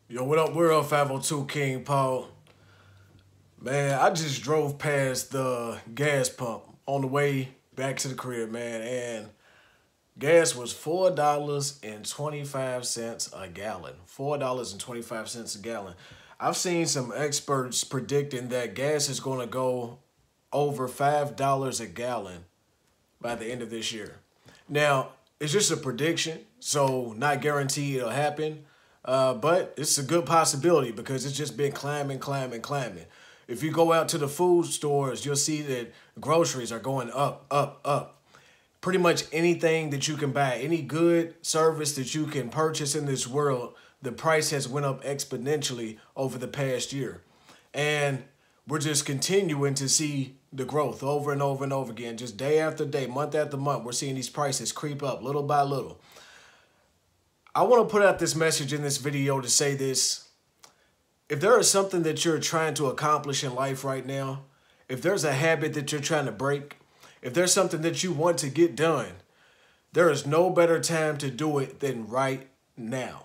Yo, what up, World 502 King Paul? Man, I just drove past the gas pump on the way back to the crib, man, and gas was $4.25 a gallon. $4.25 a gallon. I've seen some experts predicting that gas is going to go over $5 a gallon by the end of this year. Now, it's just a prediction, so not guaranteed it'll happen. But it's a good possibility because it's just been climbing, climbing, climbing. If you go out to the food stores, you'll see that groceries are going up, up, up. Pretty much anything that you can buy, any good service that you can purchase in this world, the price has went up exponentially over the past year. And we're just continuing to see the growth over and over and over again. Just day after day, month after month, we're seeing these prices creep up little by little. I want to put out this message in this video to say this. If there is something that you're trying to accomplish in life right now, if there's a habit that you're trying to break, if there's something that you want to get done, there is no better time to do it than right now.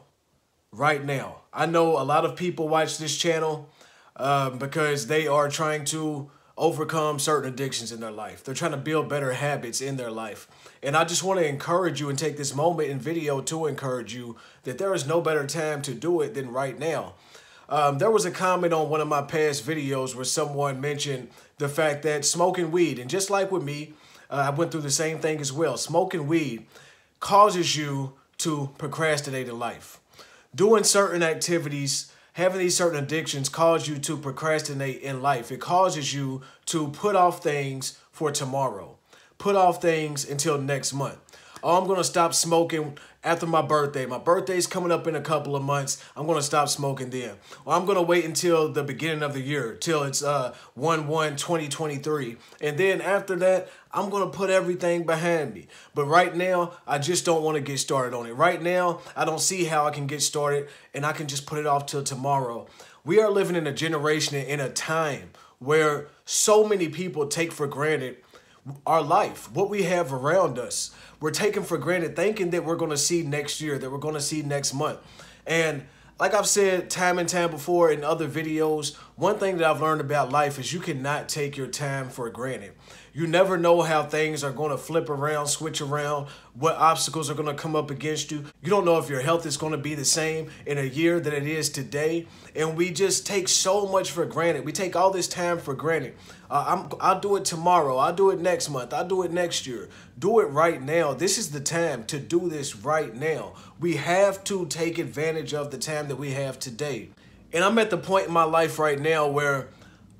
Right now. I know a lot of people watch this channel because they are trying to overcome certain addictions in their life. They're trying to build better habits in their life. And I just want to encourage you and take this moment in video to encourage you that there is no better time to do it than right now. There was a comment on one of my past videos where someone mentioned the fact that smoking weed, and just like with me, I went through the same thing as well. Smoking weed causes you to procrastinate in life. Doing certain activities, having these certain addictions cause you to procrastinate in life. It causes you to put off things for tomorrow. Put off things until next month. Oh, I'm going to stop smoking after my birthday. My birthday's coming up in a couple of months. I'm going to stop smoking then. Or I'm going to wait until the beginning of the year, till it's 1/1/2023. And then after that, I'm going to put everything behind me. But right now, I just don't want to get started on it. Right now, I don't see how I can get started, and I can just put it off till tomorrow. We are living in a generation, in a time where so many people take for granted our life, what we have around us. We're taking for granted, thinking that we're going to see next year, that we're going to see next month. And like I've said time and time before in other videos, one thing that I've learned about life is you cannot take your time for granted. You never know how things are going to flip around, switch around, what obstacles are going to come up against you. You don't know if your health is going to be the same in a year than it is today. And we just take so much for granted. We take all this time for granted. I'll do it tomorrow. I'll do it next month. I'll do it next year. Do it right now. This is the time to do this right now. We have to take advantage of the time that we have today. And I'm at the point in my life right now where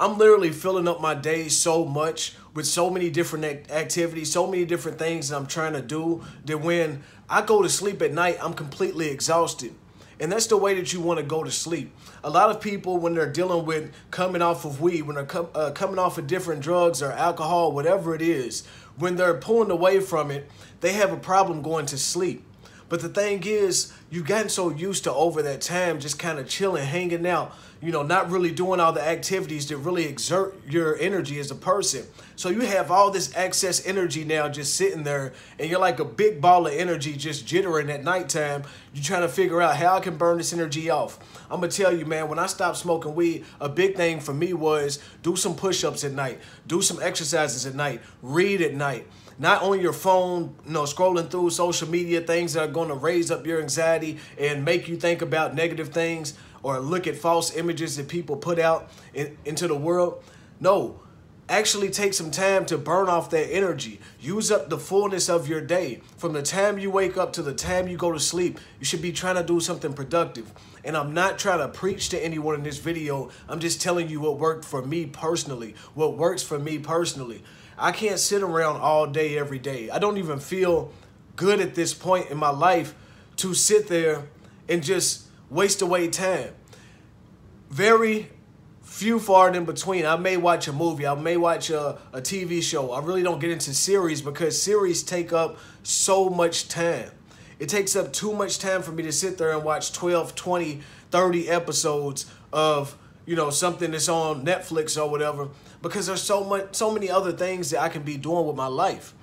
I'm literally filling up my days so much with so many different activities, so many different things that I'm trying to do, that when I go to sleep at night, I'm completely exhausted. And that's the way that you want to go to sleep. A lot of people, when they're dealing with coming off of weed, when they're coming off of different drugs or alcohol, whatever it is, when they're pulling away from it, they have a problem going to sleep. But the thing is, you've gotten so used to over that time just kind of chilling, hanging out, not really doing all the activities that really exert your energy as a person. So you have all this excess energy now just sitting there, and you're like a big ball of energy just jittering at nighttime. You're trying to figure out how I can burn this energy off. I'm going to tell you, man, when I stopped smoking weed, a big thing for me was do some push-ups at night, do some exercises at night, read at night. Not on your phone, scrolling through social media, things that are going to raise up your anxiety and make you think about negative things or look at false images that people put out into the world. No, actually take some time to burn off that energy. Use up the fullness of your day. From the time you wake up to the time you go to sleep, you should be trying to do something productive. And I'm not trying to preach to anyone in this video. I'm just telling you what worked for me personally, what works for me personally. I can't sit around all day, every day. I don't even feel good at this point in my life to sit there and just waste away time. Very few far in between. I may watch a movie. I may watch a TV show. I really don't get into series because series take up so much time. It takes up too much time for me to sit there and watch 12, 20, 30 episodes of something that's on Netflix or whatever, because there's so many other things that I can be doing with my life.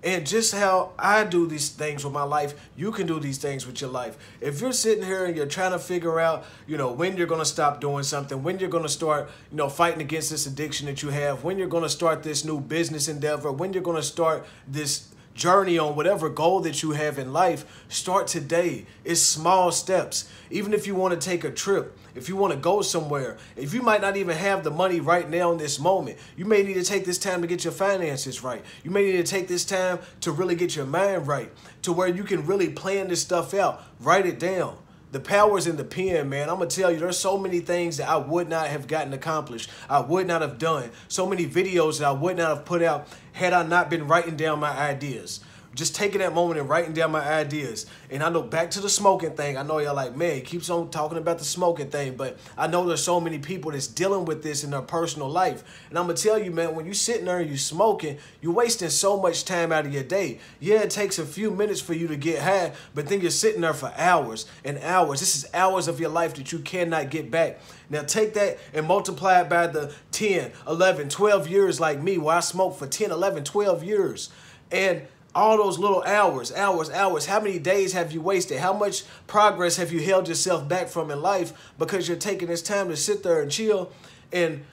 And just how I do these things with my life, you can do these things with your life. If you're sitting here and you're trying to figure out, when you're going to stop doing something, when you're going to start, fighting against this addiction that you have, when you're going to start this new business endeavor, when you're going to start this journey on whatever goal that you have in life, start today. It's small steps. Even if you want to take a trip, if you want to go somewhere, if you might not even have the money right now in this moment, you may need to take this time to get your finances right. You may need to take this time to really get your mind right, to where you can really plan this stuff out. Write it down. The power's in the pen, man. I'm going to tell you, there's so many things that I would not have gotten accomplished. I would not have done. So many videos that I would not have put out had I not been writing down my ideas. Just taking that moment and writing down my ideas. And I know, back to the smoking thing, I know y'all like, man, he keeps on talking about the smoking thing, but I know there's so many people that's dealing with this in their personal life. And I'm going to tell you, man, when you sitting there and you smoking, you're wasting so much time out of your day. Yeah, it takes a few minutes for you to get high, but then you're sitting there for hours and hours. This is hours of your life that you cannot get back. Now take that and multiply it by the 10, 11, 12 years like me, where I smoked for 10, 11, 12 years. And all those little hours, how many days have you wasted? How much progress have you held yourself back from in life because you're taking this time to sit there and chill and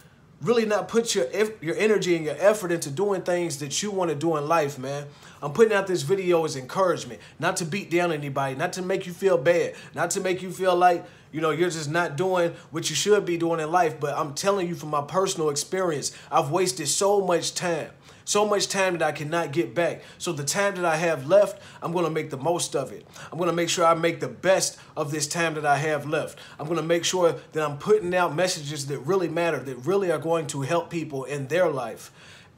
really not put your energy and your effort into doing things that you want to do in life, man? I'm putting out this video as encouragement, not to beat down anybody, not to make you feel bad, not to make you feel like, you're just not doing what you should be doing in life. But I'm telling you from my personal experience, I've wasted so much time. So much time that I cannot get back. So the time that I have left, I'm going to make the most of it. I'm going to make sure I make the best of this time that I have left. I'm going to make sure that I'm putting out messages that really matter, that really are going to help people in their life.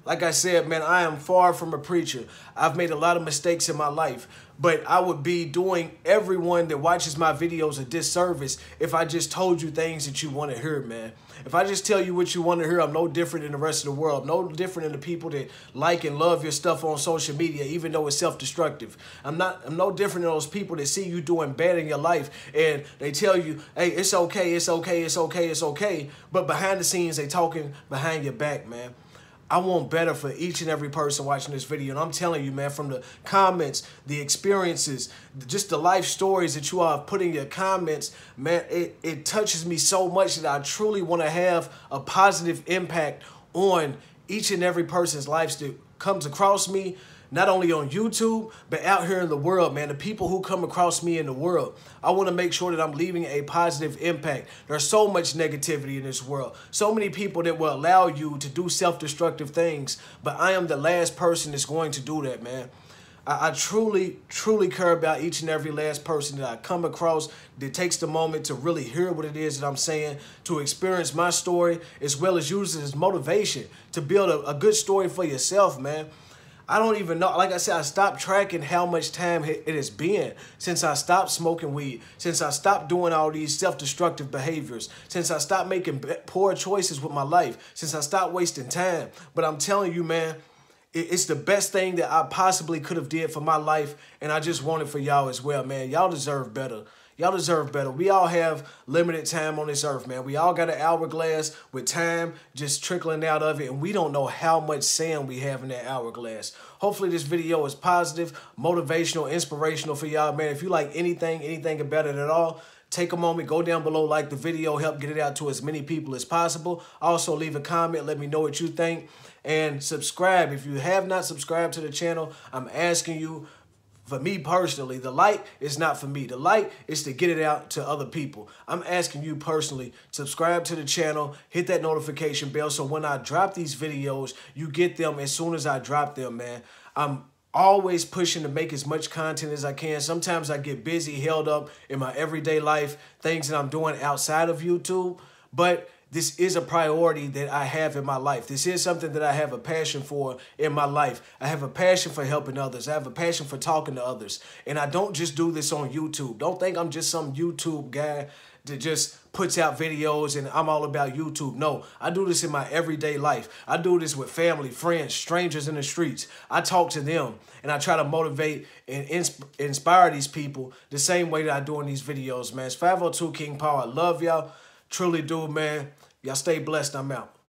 Like I said, man, I am far from a preacher. I've made a lot of mistakes in my life, but I would be doing everyone that watches my videos a disservice if I just told you things that you want to hear, man. If I just tell you what you want to hear, I'm no different than the rest of the world. No different than the people that like and love your stuff on social media, even though it's self-destructive. I'm no different than those people that see you doing bad in your life and they tell you, hey, it's okay, it's okay, it's okay, it's okay. But behind the scenes, they talking behind your back, man. I want better for each and every person watching this video. And I'm telling you, man, from the comments, the experiences, just the life stories that you all have put in your comments, man, it touches me so much that I truly want to have a positive impact on each and every person's life that comes across me, not only on YouTube, but out here in the world, man. The people who come across me in the world, I want to make sure that I'm leaving a positive impact. There's so much negativity in this world. So many people that will allow you to do self-destructive things, but I am the last person that's going to do that, man. I truly, truly care about each and every last person that I come across that takes the moment to really hear what it is that I'm saying, to experience my story, as well as use it as motivation to build a good story for yourself, man. I don't even know. Like I said, I stopped tracking how much time it has been since I stopped smoking weed, since I stopped doing all these self-destructive behaviors, since I stopped making poor choices with my life, since I stopped wasting time. But I'm telling you, man, it's the best thing that I possibly could have did for my life, and I just want it for y'all as well, man. Y'all deserve better. Y'all deserve better. We all have limited time on this earth, man. We all got an hourglass with time just trickling out of it, and we don't know how much sand we have in that hourglass. Hopefully this video is positive, motivational, inspirational for y'all, man. If you like anything about it at all, take a moment, go down below, like the video, help get it out to as many people as possible. Also, leave a comment, let me know what you think, and subscribe. If you have not subscribed to the channel, I'm asking you. For me personally, the like is not for me. The like is to get it out to other people. I'm asking you personally, subscribe to the channel, hit that notification bell so when I drop these videos, you get them as soon as I drop them, man. I'm always pushing to make as much content as I can. Sometimes I get busy, held up in my everyday life, things that I'm doing outside of YouTube, but this is a priority that I have in my life. This is something that I have a passion for in my life. I have a passion for helping others. I have a passion for talking to others. And I don't just do this on YouTube. Don't think I'm just some YouTube guy that just puts out videos and I'm all about YouTube. No, I do this in my everyday life. I do this with family, friends, strangers in the streets. I talk to them and I try to motivate and inspire these people the same way that I do in these videos, man. It's 502 King Power. I love y'all. Truly do, man. Y'all stay blessed. I'm out.